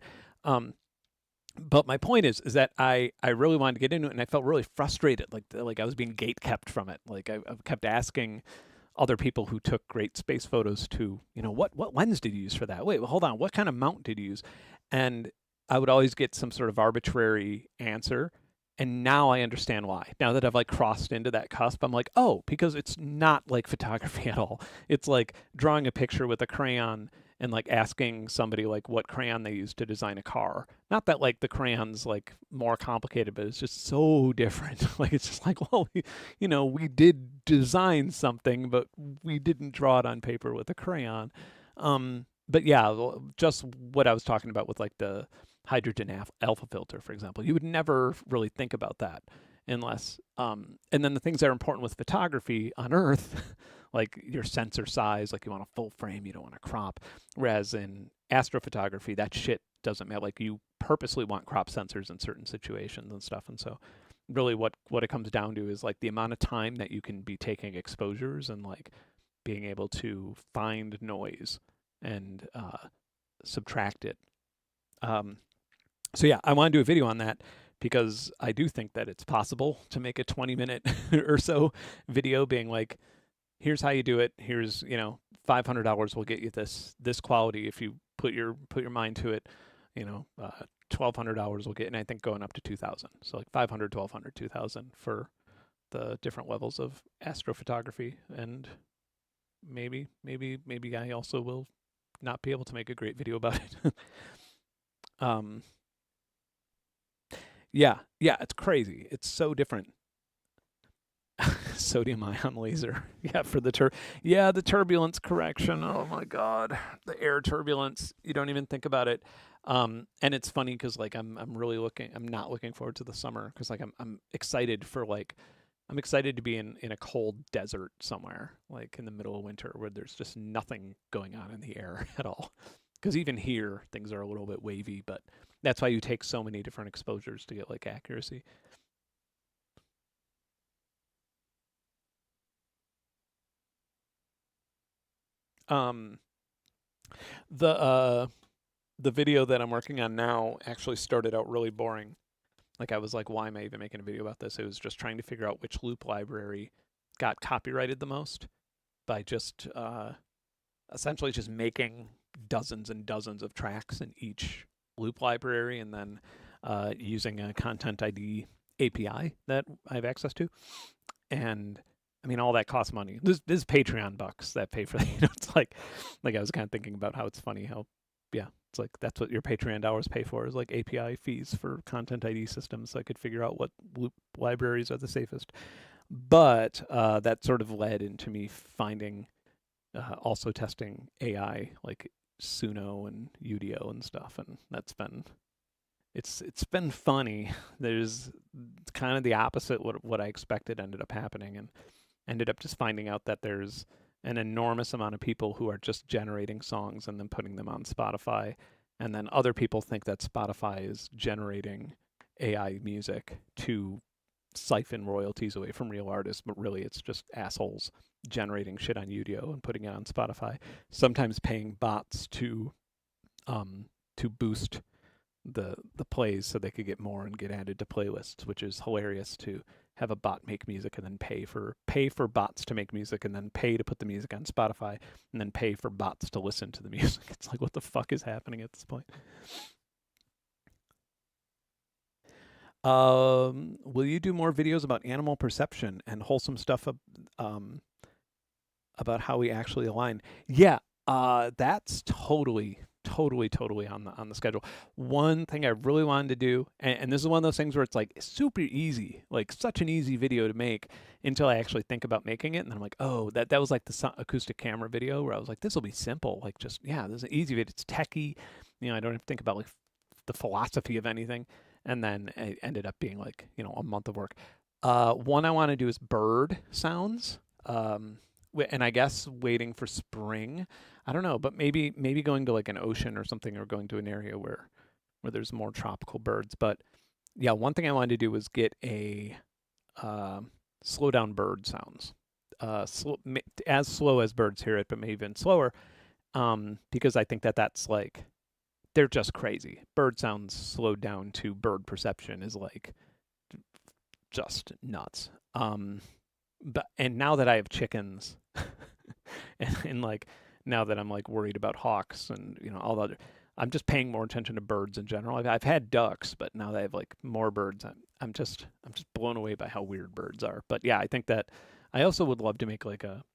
But my point is that I really wanted to get into it, and I felt really frustrated, like I was being gate kept from it. Like I kept asking other people who took great space photos to, what lens did you use for that? Wait, well, hold on, what kind of mount did you use? And I would always get some sort of arbitrary answer. And now I understand why. Now that I've like crossed into that cusp, I'm like, oh, because it's not like photography at all. It's like drawing a picture with a crayon and like asking somebody like what crayon they used to design a car. Not that like the crayon's like more complicated, but it's just so different. Like it's just like, well, we did design something, but we didn't draw it on paper with a crayon. But yeah, just what I was talking about with like the hydrogen alpha filter, for example, you would never really think about that unless, and then the things that are important with photography on Earth, like your sensor size, like you want a full frame, you don't want to crop. Whereas in astrophotography, that shit doesn't matter. Like you purposely want crop sensors in certain situations and stuff. And so really what it comes down to is like the amount of time that you can be taking exposures and like being able to find noise and subtract it. So yeah, I want to do a video on that because I do think that it's possible to make a 20-minute or so video being like, here's how you do it. Here's, you know, $500 will get you this quality if you put your mind to it. You know, $1,200 will get, and I think going up to 2,000. So like 500, 1,200, 2,000 for the different levels of astrophotography, and maybe I also will not be able to make a great video about it. Yeah, it's crazy. It's so different. Sodium ion laser. Yeah, for the the turbulence correction. Oh my God, the air turbulence. You don't even think about it. And it's funny because like I'm not looking forward to the summer because like I'm excited for like I'm excited to be in a cold desert somewhere like in the middle of winter where there's just nothing going on in the air at all. Because even here things are a little bit wavy, but that's why you take so many different exposures to get like accuracy. The video that I'm working on now actually started out really boring. Like I was like, why am I even making a video about this? It was just trying to figure out which loop library got copyrighted the most by just essentially just making dozens and dozens of tracks in each loop library and then using a Content ID API that I have access to. And I mean, all that costs money. This is Patreon bucks that pay for that. You know, it's like I was kind of thinking about how it's funny how, yeah, it's like that's what your Patreon dollars pay for is like API fees for Content ID systems. So I could figure out what loop libraries are the safest. But that sort of led into me finding, also testing AI like Suno and UDO and stuff, and that's been it's been funny. There's kind of the opposite what I expected ended up happening, and ended up just finding out that there's an enormous amount of people who are just generating songs and then putting them on Spotify, and then other people think that Spotify is generating AI music to siphon royalties away from real artists, but really it's just assholes generating shit on UDO and putting it on Spotify, sometimes paying bots to boost the plays so they could get more and get added to playlists, which is hilarious to have a bot make music and then pay for bots to make music and then pay to put the music on Spotify and then pay for bots to listen to the music. It's like, what the fuck is happening at this point? Will you do more videos about animal perception and wholesome stuff about how we actually align? Yeah, that's totally on the schedule. One thing I really wanted to do, and this is one of those things where it's like super easy, like such an easy video to make until I actually think about making it, and then I'm like, oh, that was like the acoustic camera video where I was like, this will be simple, like just, yeah, this is an easy video. It's techie, you know, I don't have to think about like the philosophy of anything. And then it ended up being like, you know, a month of work. One I want to do is bird sounds. And I guess waiting for spring. I don't know, but maybe going to like an ocean or something, or going to an area where there's more tropical birds. But yeah, one thing I wanted to do was get a slow down bird sounds. As slow as birds hear it, but maybe even slower. Because I think that's like, they're just crazy. Bird sounds slowed down to bird perception is like just nuts. But now that I have chickens, and like now that I'm like worried about hawks and you know all the other, I'm just paying more attention to birds in general. I've had ducks, but now that I have like more birds, I'm just blown away by how weird birds are. But yeah, I think that I also would love to make like a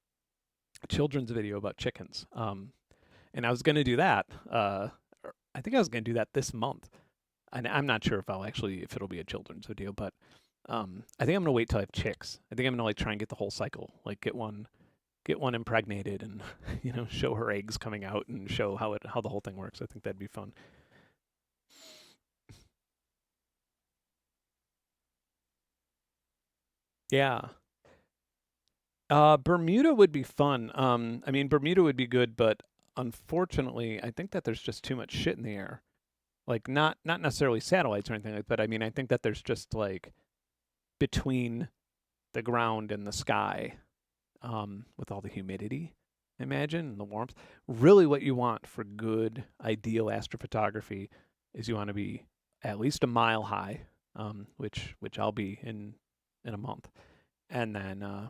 children's video about chickens. And I was gonna do that. I think I was going to do that this month. And I'm not sure if it'll be a children's video, but I think I'm going to wait till I have chicks. I think I'm going to like try and get the whole cycle, like get one impregnated and, you know, show her eggs coming out and show how the whole thing works. I think that'd be fun. Yeah. Bermuda would be fun. I mean, Bermuda would be good, but unfortunately, I think that there's just too much shit in the air. like not necessarily satellites or anything like that. I mean, I think that there's just like between the ground and the sky, with all the humidity, I imagine, and the warmth. Really, what you want for good, ideal astrophotography is you want to be at least a mile high, which I'll be in a month, and then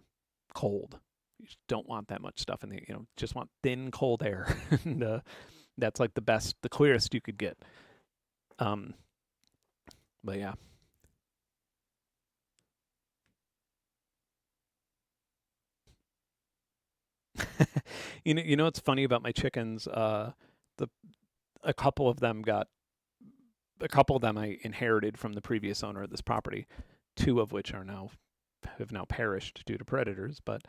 cold. You just don't want that much stuff in the, just want thin, cold air, and that's like the clearest you could get. But yeah. You know what's funny about my chickens? The a couple of them I inherited from the previous owner of this property, two of which have now perished due to predators, but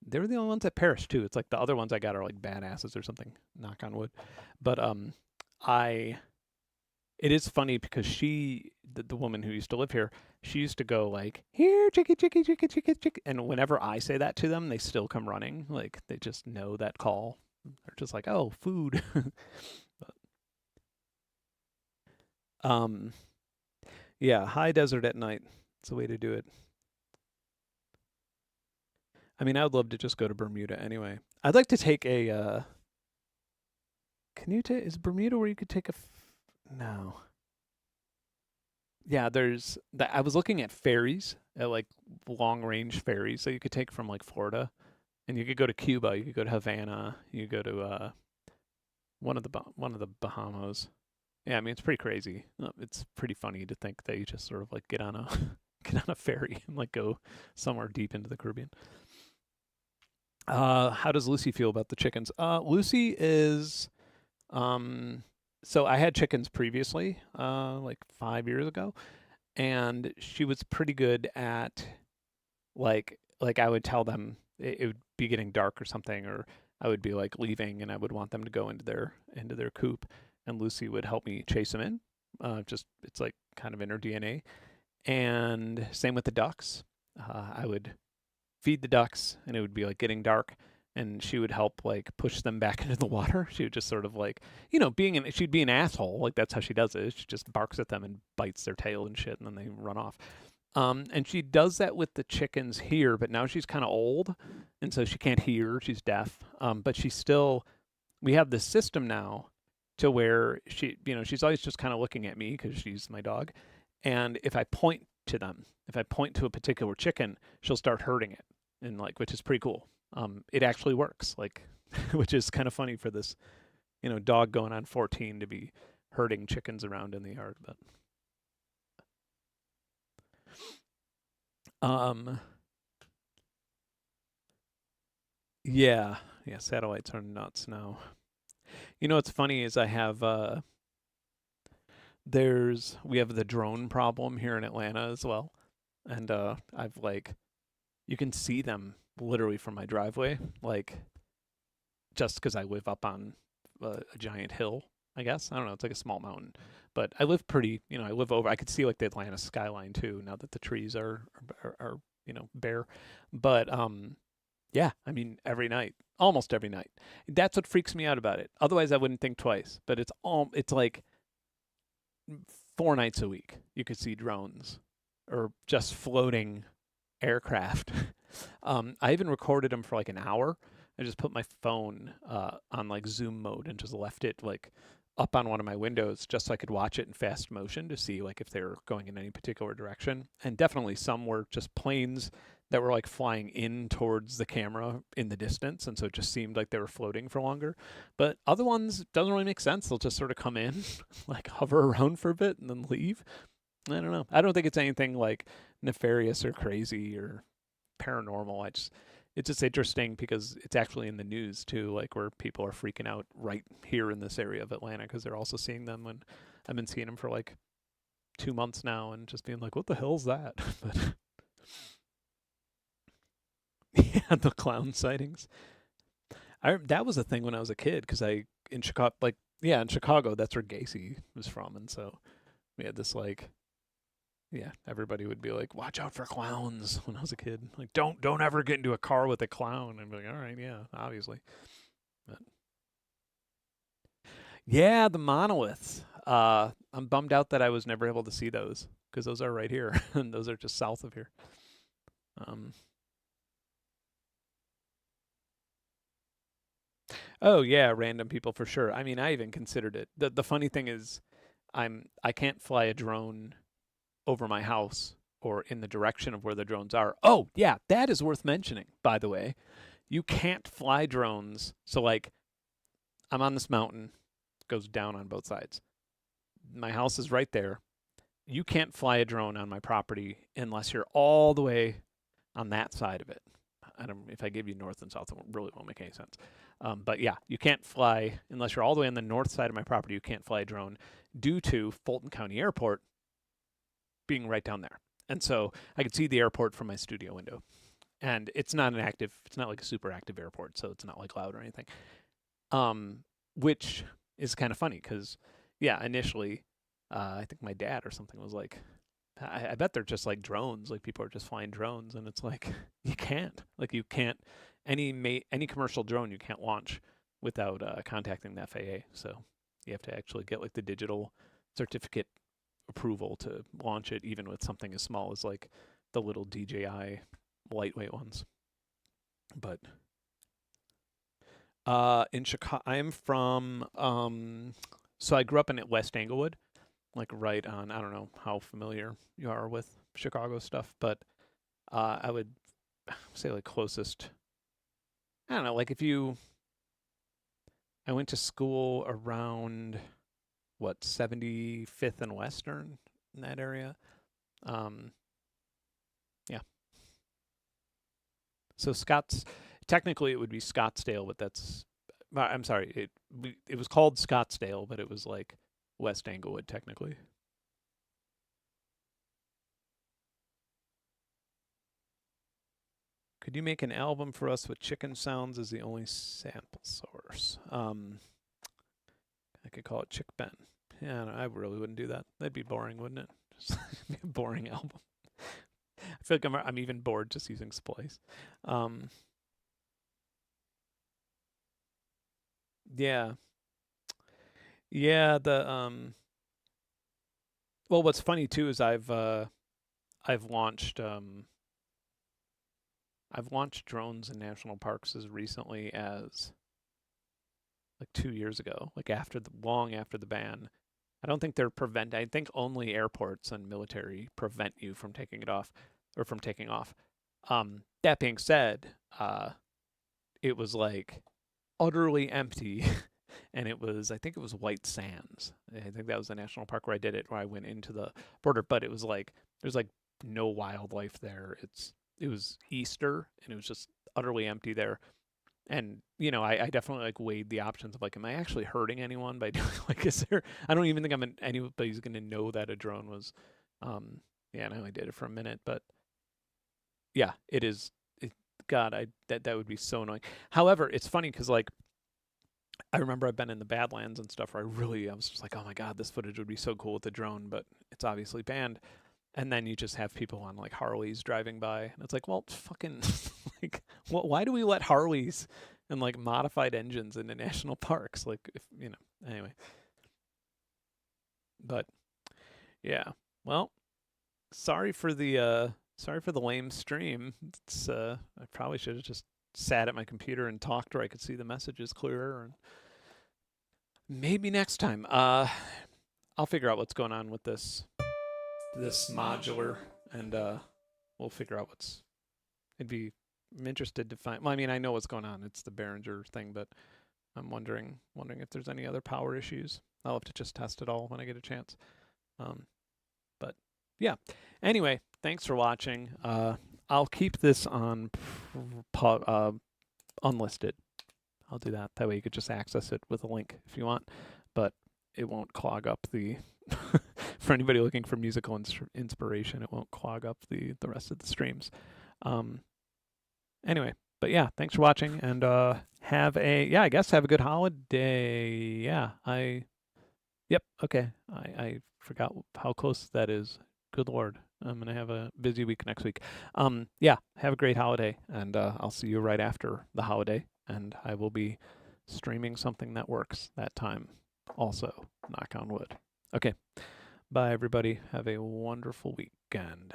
they were the only ones that perished too. It's like the other ones I got are like badasses or something, knock on wood. But it is funny because the woman who used to live here, she used to go like, here, chickie, chickie, chickie, chickie, chickie. And whenever I say that to them, they still come running. Like they just know that call. They're just like, oh, food. But, yeah, high desert at night. It's the way to do it. I mean, I would love to just go to Bermuda anyway. I'd like to take a, is Bermuda where you could take no. Yeah, I was looking at ferries, at like long range ferries that you could take from like Florida, and you could go to Cuba, you could go to Havana, you could go to one of the Bahamas. Yeah, I mean it's pretty crazy. It's pretty funny to think that you just sort of like get on a get on a ferry and like go somewhere deep into the Caribbean. How does Lucy feel about the chickens? Lucy is so I had chickens previously, like 5 years ago, and she was pretty good at like I would tell them it would be getting dark or something, or I would be like leaving and I would want them to go into their coop, and Lucy would help me chase them in. Just it's like kind of in her DNA. And same with the ducks. I would feed the ducks, and it would be like getting dark, and she would help like push them back into the water. She would just sort of like, she'd be an asshole. Like that's how she does it. She just barks at them and bites their tail and shit, and then they run off. And she does that with the chickens here, but now she's kind of old, and so she can't hear. She's deaf. But we have this system now to where she's always just kind of looking at me because she's my dog. And if I point to a particular chicken, she'll start herding it, and like, which is pretty cool. It actually works, like, which is kind of funny for this, dog going on 14 to be herding chickens around in the yard. But yeah, satellites are nuts now. What's funny is I have we have the drone problem here in Atlanta as well, and I've like, you can see them literally from my driveway, like just because I live up on a giant hill, I guess. I don't know, it's like a small mountain, but I live I could see like the Atlanta skyline too now that the trees are bare. But yeah, I mean almost every night. That's what freaks me out about it. Otherwise I wouldn't think twice, but it's like 4 nights a week you could see drones or just floating aircraft. I even recorded them for like an hour. I just put my phone on like zoom mode and just left it like up on one of my windows just so I could watch it in fast motion to see like if they were going in any particular direction. And definitely some were just planes that were like flying in towards the camera in the distance, and so it just seemed like they were floating for longer. But other ones, doesn't really make sense. They'll just sort of come in, like hover around for a bit and then leave. I don't know. I don't think it's anything like nefarious or crazy or paranormal. It's just interesting because it's actually in the news too, like where people are freaking out right here in this area of Atlanta because they're also seeing them. And I've been seeing them for like 2 months now and just being like, what the hell's that? But yeah, the clown sightings. That was a thing when I was a kid because in Chicago, that's where Gacy was from, and so we had this like, yeah, everybody would be like, watch out for clowns when I was a kid. Like, don't ever get into a car with a clown. And be like, all right, yeah, obviously. But Yeah, the monoliths. I'm bummed out that I was never able to see those because those are right here and those are just south of here. Um, oh yeah, random people for sure. I mean, I even considered it. The funny thing is, I can't fly a drone over my house or in the direction of where the drones are. Oh yeah, that is worth mentioning. By the way, you can't fly drones. So like, I'm on this mountain, it goes down on both sides. My house is right there. You can't fly a drone on my property unless you're all the way on that side of it. I don't. If I give you north and south, it really won't make any sense. But yeah, you can't fly unless you're all the way on the north side of my property. You can't fly a drone due to Fulton County Airport being right down there. And so I could see the airport from my studio window. And it's not an active. It's not like a super active airport, so it's not like loud or anything. Which is kind of funny because, yeah, initially, I think my dad or something was like, I bet they're just like drones. Like people are just flying drones, and it's like you can't. Like you can't any commercial drone you can't launch without contacting the FAA. So you have to actually get like the digital certificate approval to launch it, even with something as small as like the little DJI lightweight ones. But in Chicago, I'm from. So I grew up in West Englewood, like right on. I don't know how familiar you are with Chicago stuff, but I would say like closest. I don't know, like if you. I went to school around what 75th and Western in that area. Um, yeah. So Scott's technically it would be Scottsdale, but that's I'm sorry. It was called Scottsdale, but it was like West Englewood technically. Could you make an album for us with chicken sounds as the only sample source? I could call it Chick Ben. Yeah, I really wouldn't do that. That'd be boring, wouldn't it? Just be a boring album. I feel like I'm even bored just using Splice. Um, yeah, yeah. Well, what's funny too is I've launched I've launched drones in national parks as recently as like 2 years ago, like long after the ban. I don't think I think only airports and military prevent you from taking it off or from taking off. That being said, it was like utterly empty. And I think it was White Sands. I think that was the national park where I did it, where I went into the border. But it was like, there's like no wildlife there. It was Easter and it was just utterly empty there. And I definitely like weighed the options of like, am I actually hurting anyone by doing like, is there? I don't even think anybody's gonna know that a drone was. Yeah, and I only did it for a minute, but yeah, it is. God, that would be so annoying. However, it's funny because like I remember I've been in the Badlands and stuff where I was just like, oh my God, this footage would be so cool with the drone, but it's obviously banned. And then you just have people on like Harleys driving by, and it's like, well, fucking, like, why do we let Harleys and like modified engines into national parks? Like, if anyway. But yeah, well, sorry for the lame stream. I probably should have just sat at my computer and talked where I could see the messages clearer. And maybe next time, I'll figure out what's going on with this modular, and we'll figure out I'm interested to find. Well, I mean, I know what's going on. It's the Behringer thing, but I'm wondering if there's any other power issues. I'll have to just test it all when I get a chance. But yeah. Anyway, thanks for watching. I'll keep this on unlisted. I'll do that. That way you could just access it with a link if you want, but it won't clog up the. For anybody looking for musical inspiration, it won't clog up the rest of the streams. Anyway, but yeah, thanks for watching, and have a good holiday. Yeah, yep, okay. I forgot how close that is. Good Lord, I'm gonna have a busy week next week. Yeah, have a great holiday, and I'll see you right after the holiday, and I will be streaming something that works that time. Also, knock on wood. Okay. Bye, everybody. Have a wonderful weekend.